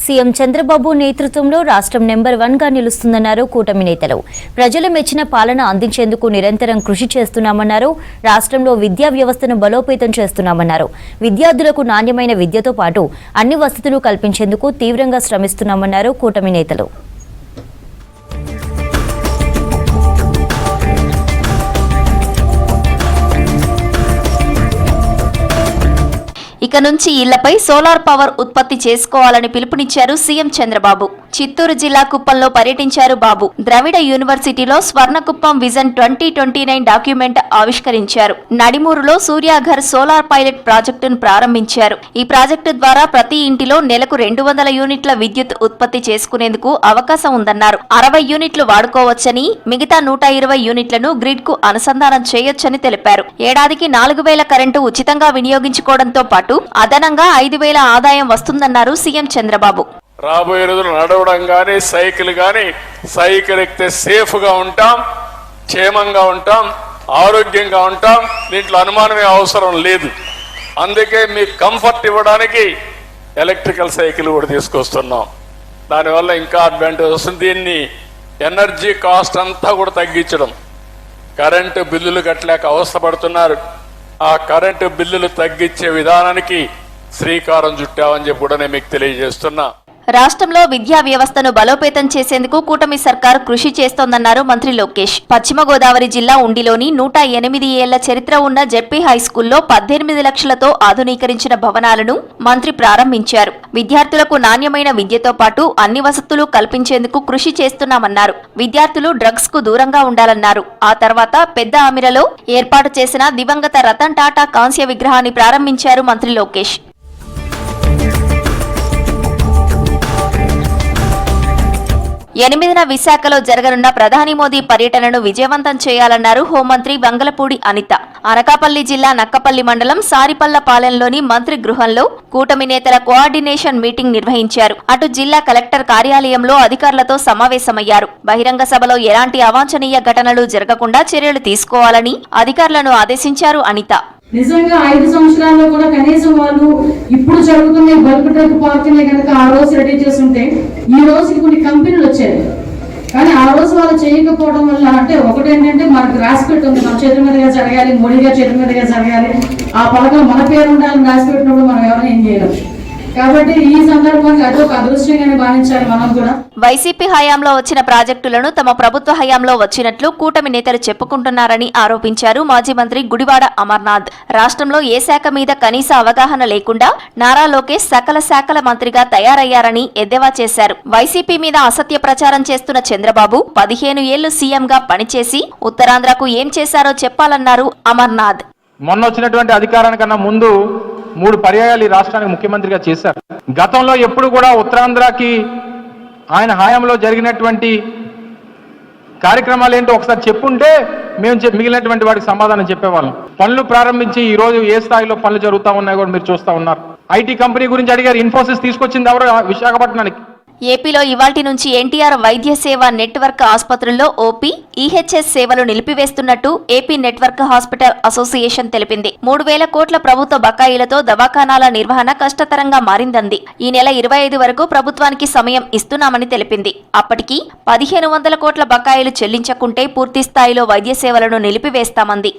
CM Chandrababu నేతృత్వంలో రాష్ట్రం number 1 గా నిలుస్తుందన్నారు కూటమి నేతలు. ప్రజలు మెచ్చిన పాలన అందించేందుకు నిరంతరం కృషి చేస్తున్నామన్నారు. రాష్ట్రంలో విద్యా వ్యవస్థను బలోపేతం చేస్తున్నామన్నారు. విద్యార్థులకు నాణ్యమైన విద్యతో పాటు అన్ని వసతులు కల్పించేందుకు తీవ్రంగా శ్రమిస్తున్నామన్నారు కూటమి నేతలు. ఇక నుంచి ఇళ్లపై సోలార్ పవర్ ఉత్పత్తి చేసుకోవాలని పిలుపునిచ్చారు సీఎం చంద్రబాబు. చిత్తూరు జిల్లా కుప్పంలో పర్యటించారు బాబు. ద్రవిడ యూనివర్సిటీలో స్వర్ణకుప్పం విజన్ 2029 డాక్యుమెంట్ ఆవిష్కరించారు. నడిమూరులో సూర్యాఘర్ సోలార్ పైలట్ ప్రాజెక్టును ప్రారంభించారు. ఈ ప్రాజెక్టు ద్వారా ప్రతి ఇంటిలో నెలకు 200 యూనిట్ల విద్యుత్ ఉత్పత్తి చేసుకునేందుకు అవకాశం ఉందన్నారు. 60 యూనిట్లు వాడుకోవచ్చని, మిగతా 120 యూనిట్లను గ్రిడ్ కు అనుసంధానం చేయొచ్చని తెలిపారు. ఏడాదికి 4000 కరెంటు ఉచితంగా వినియోగించుకోవడంతో పాటు అదనంగా 5000 ఆదాయం వస్తుందన్నారు సీఎం చంద్రబాబు. రాబోయే రోజులు నడవడం కానీ సైకిల్ ఎక్కితే సేఫ్ గా ఉంటాం, క్షేమంగా ఉంటాం, ఆరోగ్యంగా ఉంటాం. దీంట్లో అనుమానమే అవసరం లేదు. అందుకే మీకు కంఫర్ట్ ఇవ్వడానికి ఎలక్ట్రికల్ సైకిల్ కూడా తీసుకొస్తున్నాం. దానివల్ల ఇంకా అడ్వాంటేజ్ వస్తుంది. దీన్ని ఎనర్జీ కాస్ట్ అంతా కూడా తగ్గించడం. కరెంటు బిల్లులు కట్టలేక అవస్థపడుతున్నారు. ఆ కరెంటు బిల్లులు తగ్గించే విధానానికి శ్రీకారం చుట్టామని చెప్పి కూడా నేను మీకు తెలియజేస్తున్నా. రాష్ట్రంలో విద్యా వ్యవస్థను బలోపేతం చేసేందుకు కూటమి సర్కారు కృషి చేస్తోందన్నారు మంత్రి లోకేష్. పశ్చిమ గోదావరి జిల్లా ఉండిలోని 108 ఏళ్ల చరిత్ర ఉన్న జెడ్పీ హైస్కూల్లో 18 లక్షలతో ఆధునీకరించిన భవనాలను మంత్రి ప్రారంభించారు. విద్యార్థులకు నాణ్యమైన విద్యతో పాటు అన్ని వసతులు కల్పించేందుకు కృషి చేస్తున్నామన్నారు. విద్యార్థులు డ్రగ్స్ కు దూరంగా ఉండాలన్నారు. ఆ తర్వాత పెద్ద ఆమిరలో ఏర్పాటు చేసిన దివంగత రతన్ టాటా కాంస్య విగ్రహాన్ని ప్రారంభించారు మంత్రి లోకేష్. 8న విశాఖలో జరగనున్న ప్రధాని మోదీ పర్యటనను విజయవంతం చేయాలన్నారు హోంమంత్రి వంగలపూడి అనిత. అనకాపల్లి జిల్లా నక్కపల్లి మండలం సారిపల్లపాలెంలోని మంత్రి గృహంలో కూటమి నేతల కోఆర్డినేషన్ మీటింగ్ నిర్వహించారు. అటు జిల్లా కలెక్టర్ కార్యాలయంలో అధికారులతో సమావేశమయ్యారు. బహిరంగ సభలో ఎలాంటి అవాంఛనీయ ఘటనలు జరగకుండా చర్యలు తీసుకోవాలని అధికారులను ఆదేశించారు అనిత. నిజంగా 5 సంవత్సరాల్లో కూడా కనీసం వాళ్ళు ఇప్పుడు జరుగుతున్న బల్క్ డ్రగ్ పార్కునే కనుక ఆ రోజు రెడీ చేస్తుంటే ఈ రోజుకి కొన్ని కంపెనీలు వచ్చాయి. కానీ ఆ రోజు వాళ్ళు చేయకపోవడం వల్ల అంటే ఒకటేంటంటే మనకు రాసి పెట్టుంది, మన చేతుల మీదుగా జరగాలి, మోడీ గారి చేతుల మీదుగా జరగాలి, ఆ పథకం మన పేరు ఉండాలని రాసి పెట్టినప్పుడు మనం ఎవరైనా ఏం చేయలేం. కాబట్టి ఈ సందర్భంగా అదొక అదృష్టంగానే భావించాలి మనం కూడా. వైసీపీ హయాంలో వచ్చిన ప్రాజెక్టులను తమ ప్రభుత్వ హయాంలో వచ్చినట్లు కూటమి నేతలు చెప్పుకుంటున్నారని ఆరోపించారు మాజీ మంత్రి గుడివాడ అమర్నాథ్. రాష్ట్రంలో ఏ శాఖ మీద కనీస అవగాహన లేకుండా నారా లోకేష్ సకల శాఖల మంత్రిగా తయారయ్యారని ఎద్దేవా చేశారు. వైసీపీ మీద అసత్య ప్రచారం చేస్తున్న చంద్రబాబు 15 ఏళ్లు సీఎంగా పనిచేసి ఉత్తరాంధ్రకు ఏం చేశారో చెప్పాలన్నారు అమర్నాథ్. మొన్న వచ్చినటువంటి అధికారానికన్నా ముందు 3 పర్యాయాలు ఈ రాష్ట్రానికి ముఖ్యమంత్రిగా చేశారు. గతంలో ఎప్పుడు కూడా ఉత్తరాంధ్రకి ఆయన హయాంలో జరిగినటువంటి కార్యక్రమాలు ఏంటో ఒకసారి చెప్పుంటే మేము మిగిలినటువంటి వాటికి సమాధానం చెప్పేవాళ్ళం. పనులు ప్రారంభించి ఈ రోజు ఏ స్థాయిలో పనులు జరుగుతూ ఉన్నాయో కూడా మీరు చూస్తూ ఉన్నారు. ఐటీ కంపెనీ గురించి అడిగారు. ఇన్ఫోసిస్ తీసుకొచ్చింది ఎవరు? విశాఖపట్నానికి. ఏపీలో ఇవాల్టి నుంచి ఎన్టీఆర్ వైద్య సేవ నెట్వర్క్ ఆసుపత్రుల్లో ఓపీ, ఈహెచ్ఎస్ సేవలు నిలిపివేస్తున్నట్టు ఏపీ నెట్వర్క్ హాస్పిటల్ అసోసియేషన్ తెలిపింది. 3000 కోట్ల ప్రభుత్వ బకాయిలతో దవాఖానాల నిర్వహణ కష్టతరంగా మారిందంది. ఈ నెల 25 వరకు ప్రభుత్వానికి సమయం ఇస్తున్నామని తెలిపింది. అప్పటికి 1500 కోట్ల బకాయిలు చెల్లించకుంటే పూర్తి స్థాయిలో వైద్య సేవలను నిలిపివేస్తామంది.